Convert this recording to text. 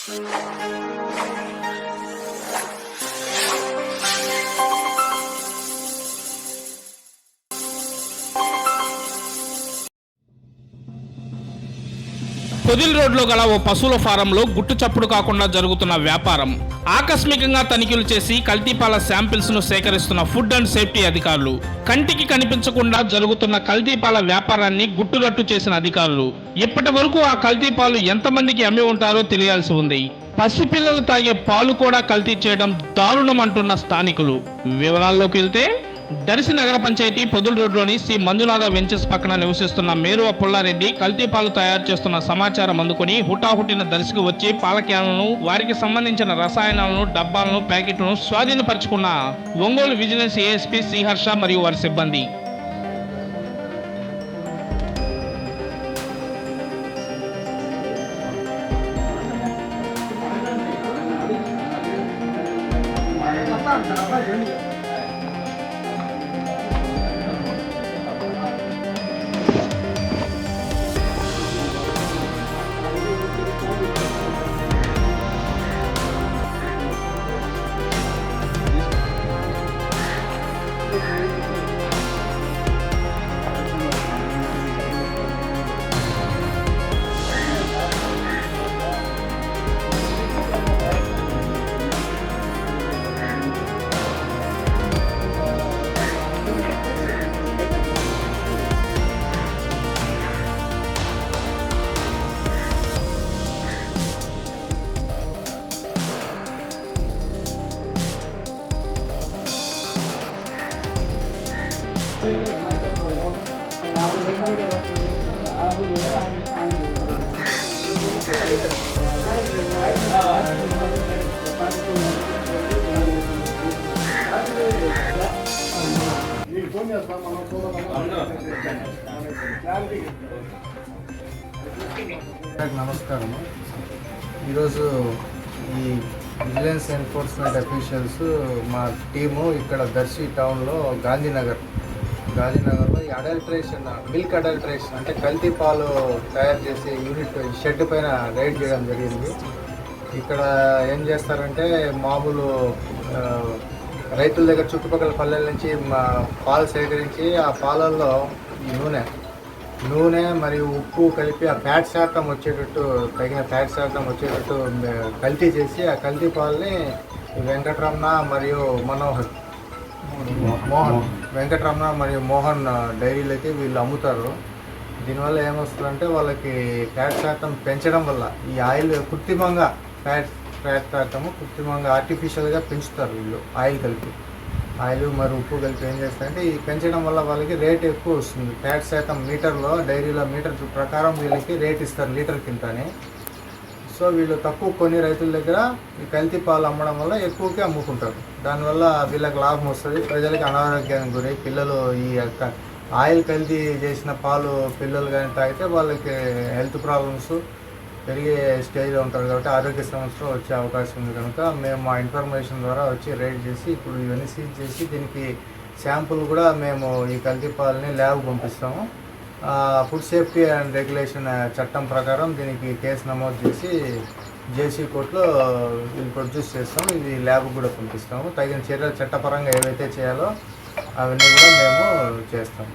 పొదిల్ రోడ్లో గల ఓ పశువుల ఫారంలో గుట్టు చప్పుడు కాకుండా జరుగుతున్న వ్యాపారం. ఆకస్మికంగా తనిఖీలు చేసి కల్తీపాల శాంపిల్స్ ను సేకరిస్తున్న ఫుడ్ అండ్ సేఫ్టీ అధికారులు. కంటికి కనిపించకుండా జరుగుతున్న కల్తీపాల వ్యాపారాన్ని గుట్టురట్టు చేసిన అధికారులు. ఇప్పటి వరకు ఆ కల్తీపాలు ఎంతమందికి అమ్మి ఉంటారో తెలియాల్సి ఉంది. పసిపిల్లలు తాగే పాలు కూడా కల్తీ చేయడం దారుణం అంటున్న స్థానికులు. వివరాల్లోకి వెళ్తే, దర్శి నగర పంచాయతీ పొదిల్ రోడ్లోని శ్రీ మంజునాథ వెంచర్స్ పక్కన నివసిస్తున్న మేరువ పుల్లారెడ్డి కల్తీ పాలు తయారు చేస్తున్న సమాచారం అందుకుని హుటాహుటిన దర్శికి వచ్చి పాల క్యాన్లను, వారికి సంబంధించిన రసాయనాలను, డబ్బాలను, ప్యాకెట్లను స్వాధీనపరుచుకున్న ఒంగోలు విజిలెన్స్ ఏఎస్పీ శ్రీహర్ష మరియు వారి సిబ్బంది. నమస్కారం. ఈరోజు ఈ విజిలెన్స్ ఎన్ఫోర్స్మెంట్ అఫీషియల్స్ మా టీము ఇక్కడ దర్శి టౌన్లో గాంధీనగర్లో ఈ అడల్ట్రేషన్, మిల్క్ అడల్ట్రేషన్ అంటే కల్తీ పాలు తయారు చేసే యూనిట్ షెడ్ పైన రైడ్ చేయడం జరిగింది. ఇక్కడ ఏం చేస్తారంటే మామూలు రైతుల దగ్గర చుట్టుపక్కల పల్లెల నుంచి పాలు సేకరించి ఆ పాలల్లో ఈ నూనె మరియు ఉప్పు కలిపి ఆ ఫ్యాట్ శాతం వచ్చేటట్టు, తగిన ఫ్యాట్ శాతం వచ్చేటట్టు కల్తీ చేసి ఆ కల్తీ పాలని వెంకటరమణ మరియు మోహన్ డైరీలకి వీళ్ళు అమ్ముతారు. దీనివల్ల ఏమొస్తుందంటే వాళ్ళకి ఫ్యాట్ శాతం పెంచడం వల్ల ఈ ఆయిల్ కృత్రిమంగా ఫ్యాట్ శాతము ఆర్టిఫిషియల్గా పెంచుతారు వీళ్ళు. ఆయిల్ మరి ఉప్పు కలిపి ఏం చేస్తారంటే ఈ పెంచడం వల్ల వాళ్ళకి రేట్ ఎక్కువ వస్తుంది. ఫ్యాట్ శాతం మీటర్లో, డైరీలో మీటర్ ప్రకారం వీళ్ళకి రేట్ ఇస్తారు లీటర్ కింతని. సో వీళ్ళు తక్కువ కొన్ని రైతుల దగ్గర ఈ కల్తీ పాలు అమ్మడం వల్ల ఎక్కువకే అమ్ముకుంటారు. దానివల్ల వీళ్ళకి లాభం వస్తుంది, ప్రజలకి అనారోగ్యానికి గురై పిల్లలు ఈ ఆయిల్ కల్తీ చేసిన పాలు పిల్లలు కానీ తాగితే వాళ్ళకి హెల్త్ ప్రాబ్లమ్స్ పెరిగే స్టేజ్లో ఉంటారు. కాబట్టి ఆరోగ్య సమస్యలు వచ్చే అవకాశం ఉంది. కనుక మేము మా ఇన్ఫర్మేషన్ ద్వారా వచ్చి రైడ్ చేసి ఇప్పుడు ఇవన్నీ సీజ్ చేసి దీనికి శాంపుల్ కూడా మేము ఈ కల్తీ పాలని ల్యాబ్ పంపిస్తాము. ఫుడ్ సేఫ్టీ అండ్ రెగ్యులేషన్ చట్టం ప్రకారం దీనికి కేసు నమోదు చేసి జేసీ కోర్టులో ఇది ప్రొడ్యూస్ చేస్తాము. ఇది ల్యాబ్ కూడా పంపిస్తాము. తగిన చర్యలు చట్టపరంగా ఏవైతే చేయాలో అవన్నీ కూడా మేము చేస్తాము.